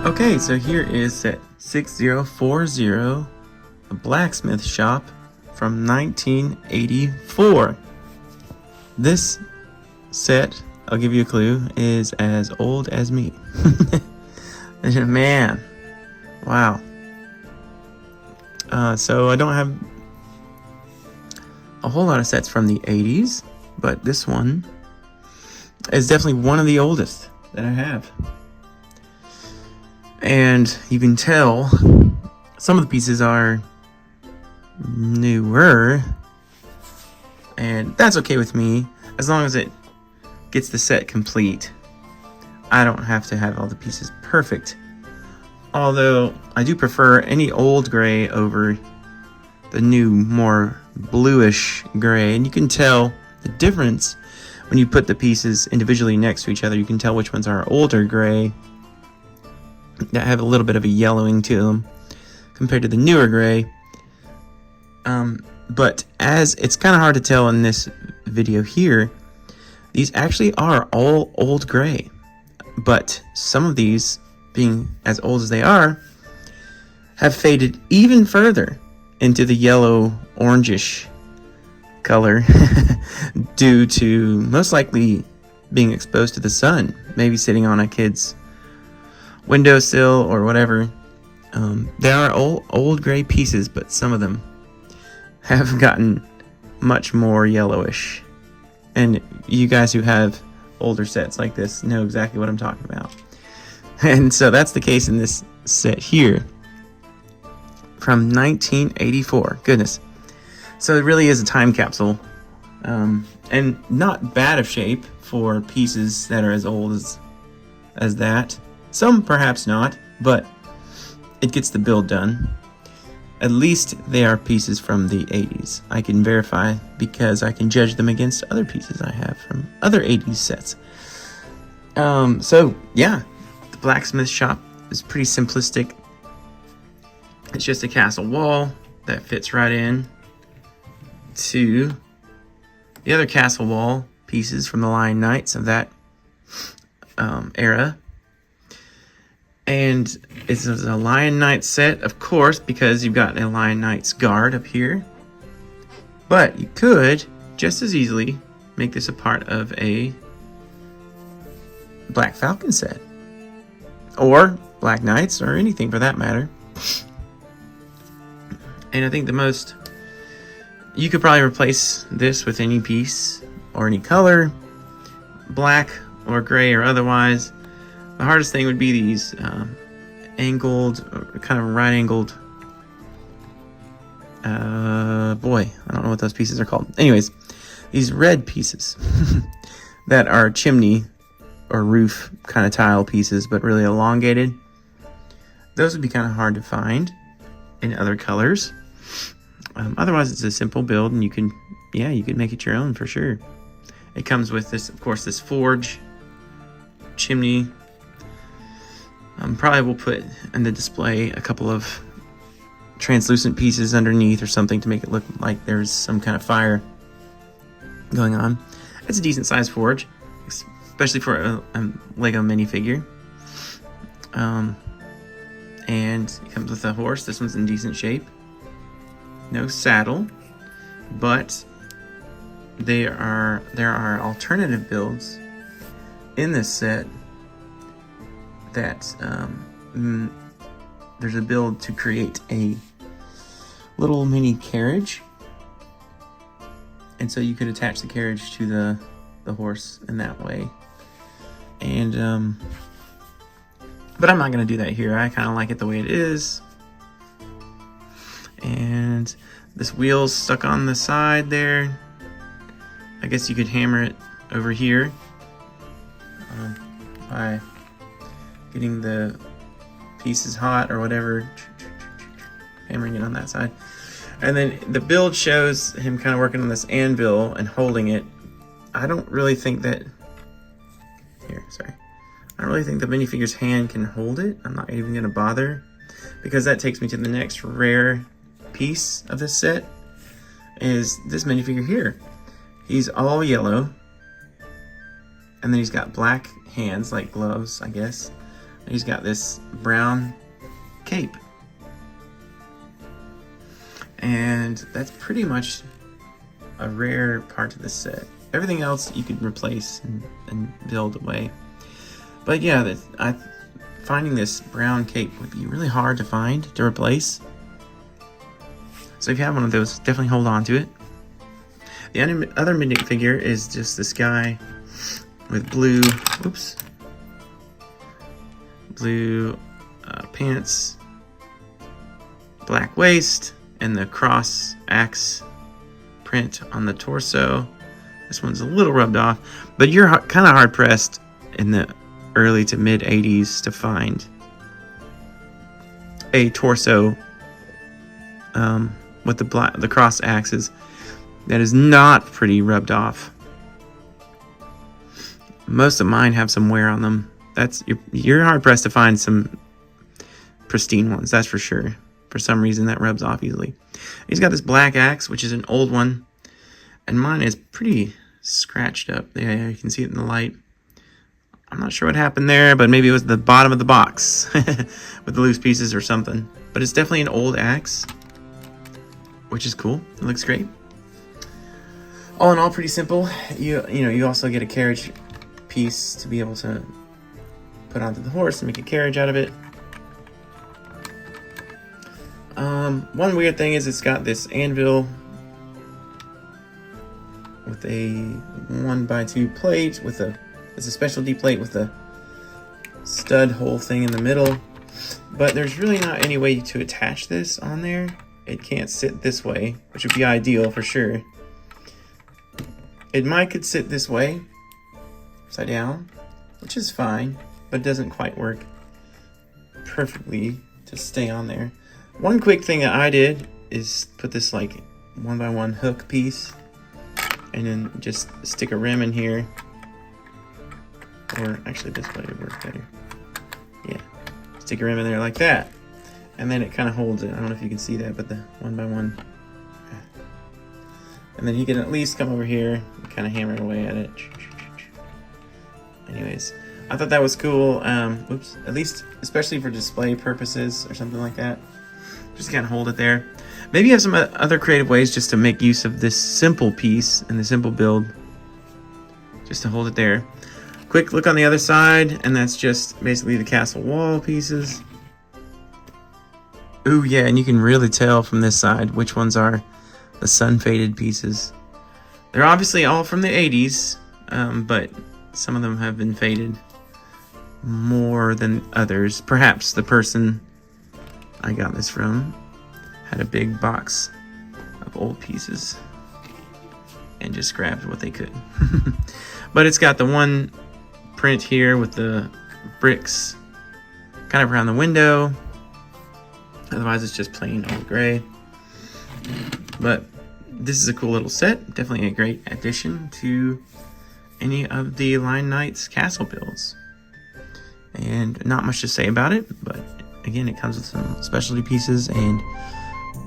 Okay, so here is set 6040, a blacksmith shop from 1984. This set, I'll give you a clue, is as old as me. Man, wow. So I don't have a whole lot of sets from the 80s, but this one is definitely one of the oldest that I have. And you can tell some of the pieces are newer, and that's okay with me as long as it gets the set complete. I don't have to have all the pieces perfect, although I do prefer any old gray over the new, more bluish gray. And you can tell the difference when you put the pieces individually next to each other. You can tell which ones are older gray that have a little bit of a yellowing to them compared to the newer gray. But as it's kind of hard to tell in this video here, these actually are all old gray, but some of these, being as old as they are, have faded even further into the yellow orangish color due to most likely being exposed to the sun, maybe sitting on a kid's windowsill or whatever. There are old gray pieces, but some of them have gotten much more yellowish. And you guys who have older sets like this know exactly what I'm talking about. And so that's the case in this set here from 1984. Goodness. So it really is a time capsule. And not bad of shape for pieces that are as old as that. Some perhaps not, but it gets the build done. At least they are pieces from the 80s. I can verify because I can judge them against other pieces I have from other 80s sets. So yeah, the blacksmith shop is pretty simplistic. It's just a castle wall that fits right in to the other castle wall pieces from the Lion Knights of that era. And it's a Lion Knights set, of course, because you've got a Lion Knights guard up here. But you could just as easily make this a part of a Black Falcon set. Or Black Knights, or anything for that matter. And I think you could probably replace this with any piece or any color, black or gray or otherwise. The hardest thing would be these angled, kind of right-angled, boy, I don't know what those pieces are called. Anyways, these red pieces that are chimney or roof kind of tile pieces, but really elongated. Those would be kind of hard to find in other colors. Otherwise, it's a simple build, and you can make it your own for sure. It comes with this, of course, this forge, chimney. Probably will put in the display a couple of translucent pieces underneath or something to make it look like there's some kind of fire going on. It's a decent sized forge, especially for a Lego minifigure. And it comes with a horse. This one's in decent shape. No saddle, but there are alternative builds in this set that there's a build to create a little mini carriage, and so you could attach the carriage to the horse in that way. And but I'm not gonna do that here. I kind of like it the way it is. And this wheel's stuck on the side there. I guess you could hammer it over here by getting the pieces hot or whatever, hammering it on that side. And then the build shows him kind of working on this anvil and holding it. I don't really think that I don't really think the minifigure's hand can hold it. I'm not even gonna bother, because that takes me to the next rare piece of this set, is this minifigure here. He's all yellow, and then he's got black hands like gloves, I guess. And he's got this brown cape. And that's pretty much a rare part of the set. Everything else you could replace and build away. But yeah, finding this brown cape would be really hard to find, to replace. So if you have one of those, definitely hold on to it. The other minifigure is just this guy with blue pants, black waist, and the cross axe print on the torso. This one's a little rubbed off, but you're kind of hard pressed in the early to mid 80s to find a torso with the cross axes that is not pretty rubbed off. Most of mine have some wear on them. You're hard pressed to find some pristine ones, that's for sure. For some reason that rubs off easily. He's got this black axe, which is an old one, and mine is pretty scratched up. Yeah, you can see it in the light. I'm not sure what happened there, but maybe it was the bottom of the box with the loose pieces or something. But it's definitely an old axe, which is cool. It looks great. All in all, pretty simple. You also get a carriage piece to be able to put onto the horse and make a carriage out of it. One weird thing is it's got this anvil with a 1x2 plate it's a specialty plate with a stud hole thing in the middle, but there's really not any way to attach this on there. It can't sit this way, which would be ideal for sure. It could sit this way, upside down, which is fine, but it doesn't quite work perfectly to stay on there. One quick thing that I did is put this like 1x1 hook piece and then just stick a rim in here. Or actually this way would work better. Yeah, stick a rim in there like that. And then it kind of holds it. I don't know if you can see that, but the 1x1. And then he can at least come over here and kind of hammer away at it. Anyways, I thought that was cool. At least, especially for display purposes or something like that. Just kind of hold it there. Maybe you have some other creative ways just to make use of this simple piece and the simple build. Just to hold it there. Quick look on the other side, and that's just basically the castle wall pieces. Ooh, yeah, and you can really tell from this side which ones are the sun-faded pieces. They're obviously all from the 80s, but some of them have been faded more than others. Perhaps the person I got this from had a big box of old pieces and just grabbed what they could. But it's got the one print here with the bricks kind of around the window. Otherwise it's just plain old gray. But this is a cool little set. Definitely a great addition to any of the Lion Knights castle builds. And not much to say about it, but again, it comes with some specialty pieces and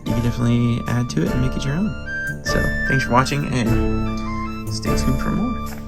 you can definitely add to it and make it your own. So thanks for watching and stay tuned for more.